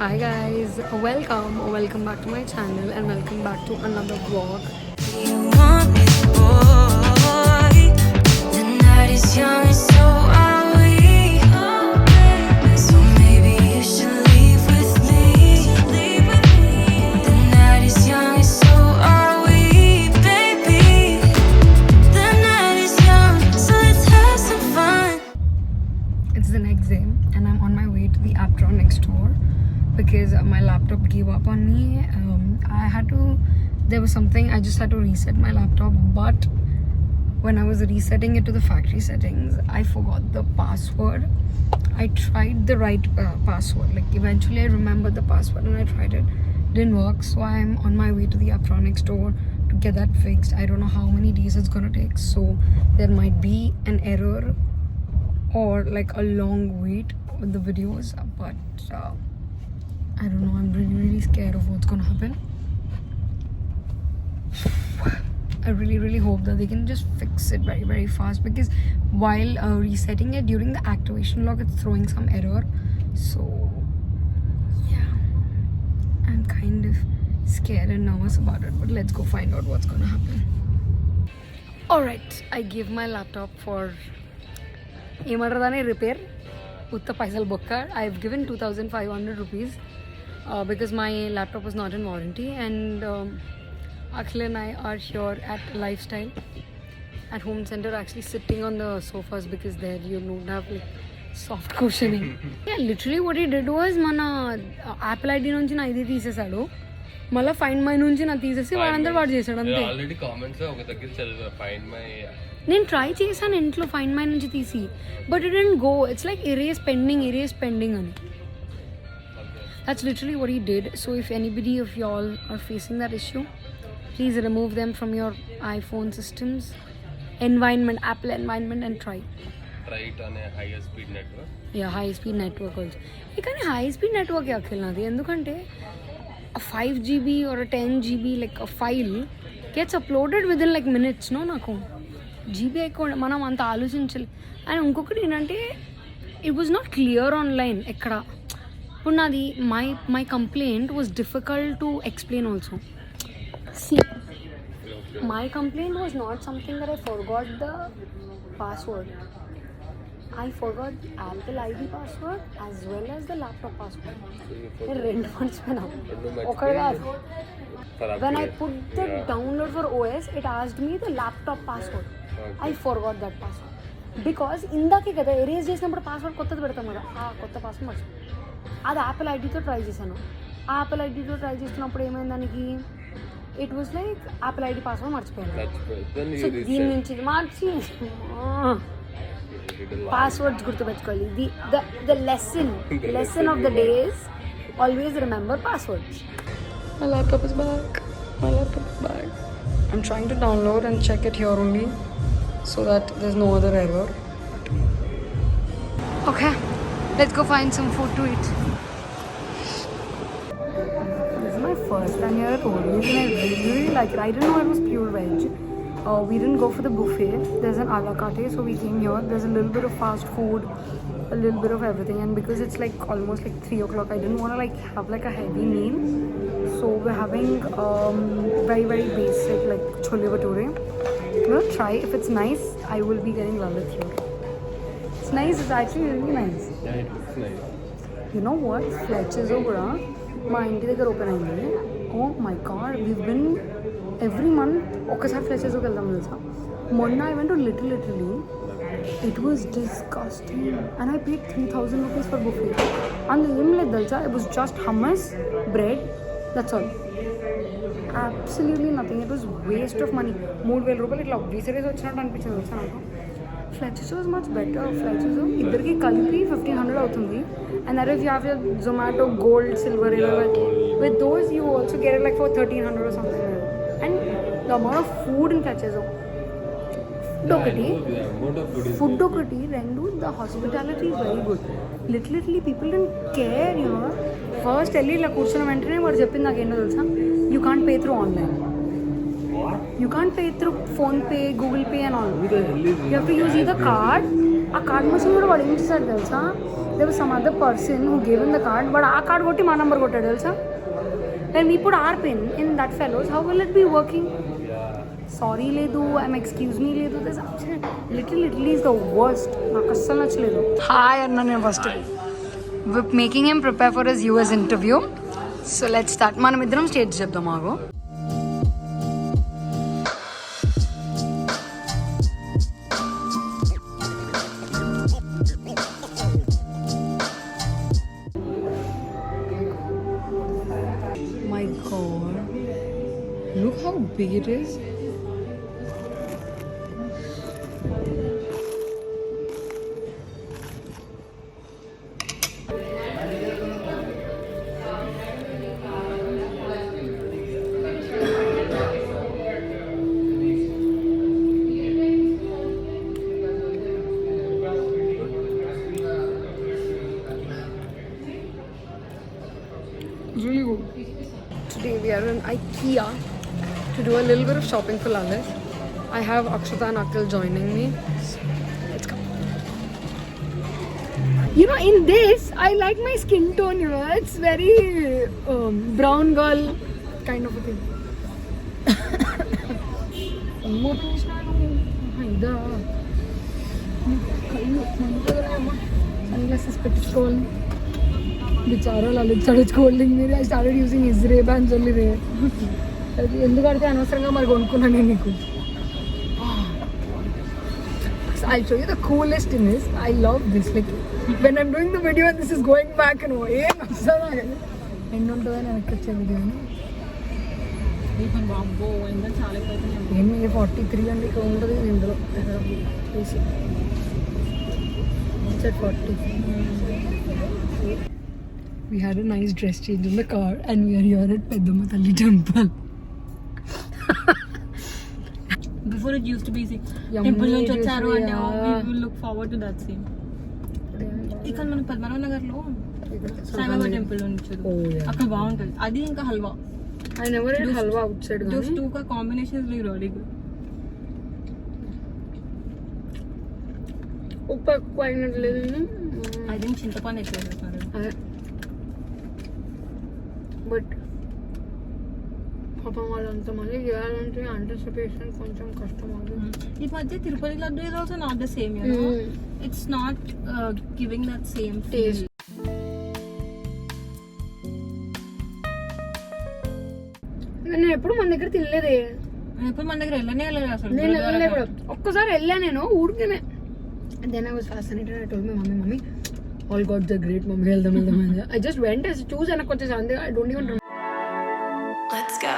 Hi guys, welcome back to my channel and welcome back to another vlog. You want me, boy. The night is young and so are we. So maybe you should leave with me. The night is young and so are we, baby. The night is young, so let's have some fun. It's the next day and I'm on my way to the Aptronics store because my laptop gave up on me. There was something, I just had to reset my laptop, but when I was resetting it to the factory settings, I forgot the password. I tried the right password, like eventually I remembered the password and I tried it. Didn't work, so I'm on my way to the Aptronics store to get that fixed. I don't know how many days it's gonna take, so there might be an error or like a long wait with the videos, but I don't know, I'm really scared of what's gonna happen. I really hope that they can just fix it very fast, because while resetting it during the activation log, it's throwing some error. So yeah, I'm kind of scared and nervous about it, but let's go find out what's gonna happen. Alright, I gave my laptop for repair. Utta paisal bokka. I've given 2,500 rupees because my laptop was not in warranty, and Akhil and I are here at Lifestyle at Home Center, actually sitting on the sofas because there you don't have like soft cushioning. Yeah, literally what he did was mana Apple ID nunchi na idi teesesadu, malla Find My nunchi na teesesi vadantar vaadu chesadu ante. Already comments ఒక దగ్గర find my నేను try చేశాను ఇంట్లో find my నుంచి తీసి, but it didn't go. It's like erase pending అని. That's literally what he did. So if anybody of y'all are facing that issue, please remove them from your iPhone systems environment, Apple environment, and try it on a higher speed network. Yeah, high speed network also. Ikani high speed network e Akhil nadi endukante a 5 GB or a 10 GB like a file gets uploaded within like minutes. No, naku GB ekko manam anta aloచించాలి. And inkokati enante it was not clear online ekkada. But nadi my complaint was difficult to explain also. See, my complaint was not something that I forgot the password. I forgot the Apple ID password as well as the laptop password. When I put the download for OS, it asked me the laptop password. I forgot that password because indake kada erase చేసినప్పుడు password కొత్తది పెడతాం కదా, ఆ కొత్త password మర్చిపోయాను. అది Apple ఐడితో try చేశాను. ఆ యాపిల్ ఐడితో ట్రై చేసినప్పుడు ఏమైంది, దానికి it was like Apple ID password మర్చిపోయాను. సో దీని నుంచి మార్చి పాస్వర్డ్స్ గుర్తుపెట్టుకోవాలి. The lesson of the day is always remember passwords. My laptop is back. I'm trying to download and check it here only so that there's no other error. Okay, let's go find some food to eat. This is my first time here at Ori's and I really like it. I didn't know it was pure veg. We didn't go for the buffet. There's an a la carte, so we came here. There's a little bit of fast food, a little bit of everything, and because it's like almost like 3 o'clock, I didn't want to like have like a heavy meal, so we're having very basic like chole bhature. I'm gonna try. If it's nice, I will be getting lalit here. It's nice. It's actually really nice. Yeah, it looks nice. You know what? Fletcher's కూడా మా ఇంటి దగ్గర open అయింది. Oh my god, we've been every month ఒక్కసారి ఫ్లెచెస్కి వెళ్దాం తెలుసా. మొన్న I went to literally it was disgusting and I paid 3,000 rupees for buffet. అందులో ఏం లేదు తెలుసా, it was just hummus, bread, that's all. Absolutely nothing. It was waste of money. 3,000 రూపాయలు ఇట్లా వీసరీస్ వచ్చినట్టు అనిపించింది తెలుసా నాకు. ఫ్లెచెస్ వాజ్ మచ్ బెటర్. ఫ్లెచెస్ ఇద్దరికి కలిపి 1,500 అవుతుంది. And that if you have your Zomato Gold, Silver, with those you also get it like for 1,300 or something. And the amount of food in Fletcher's, food ఒకటి రెండు, the hospitality is very good. Literally people didn't care, you know. First వెళ్ళి ఇలా కూర్చున్న వెంటనే వాడు చెప్పింది నాకు ఏంటో తెలుసా, you can't pay through online. You can't pay through phone pay, Google Pay and all. You have to use either card ఆ కార్డ్ మెషిన్ కూడా వాడు ఏం చేశాడు తెలుసా, there was some other person who gave him the card, but ఆ card కొట్టి మా number కొట్టాడు తెలుసా. When we put our pin in that fellow's, how will it be working? Sorry లేదు, I'm excuse me లేదు, this literally is the worst. నాకు అస్సలు నచ్చలేదు. హాయ్ అన్న, నేను first making him prepare for his US interview. So let's start. మనం ఇద్దరం stage చెప్దాం ఆగు. My God, look how big it is. Really good. Today we are in IKEA to do a little bit of shopping for Lalit. I have Akshata and Akhil joining me. So, let's go. You know, in this, I like my skin tone, you know. It's very brown girl kind of a thing. Sunglasses పెట్టుకోవాలి. బిచారా లలిత్ చడుచుకోల్డింగ్ మీరు. I started using his ray bands only there. అది ఎందుకంటే అనవసరంగా మరి కొనుక్కున్నాను నేను నీకు. I'll show you the coolest in this. I love this. Like when I'm doing the video and this is going back and ఏం అసలు ఎన్ని ఉంటుందని వెనక్కి వచ్చే వీడియోని. ఏమి 43 అండి ఇక్కడ ఉంటుంది ఇందులో చూసి 40. We had a nice dress change in the car and we are here at Pedhamma Talli temple. Before it used to be temple నుంచి వచ్చారు అంటే we will look forward to that scene. ఇక్కడ మన పద్మనాభ నగర్ లో సాయిబాబా టెంపుల్ నుంచి అక్కడ బాగుంటుంది అది. ఇంకా halwa, I never had halwa outside. those two ka combination is like really good. ఉప్పు ఎక్కువ అయినట్లేదు. I think చింతపండు ఎక్కువ వేస్తున్నారు. అదే బట్ పాపం వాళ్ళంత మళ్ళీ చేయాలంటే అంటిసిపేషన్ కొంచెం కష్టం అవుతుంది. ఈ మధ్య Tirupati laddu is also not the same, you know. It's not giving that same taste. నేను ఎప్పుడు మన దగ్గర తినలేదే. ఎప్పుడు మన దగ్గర వెళ్ళనే వెళ్ళలేదు అసలు. నేను వెళ్ళలేదు. ఒక్కసారి వెళ్ళా నేను ఊరికేనే. Then I was fascinated. I told my mummy, all gods are great, mummy. I just went as choose and I don't even remember. Let's go.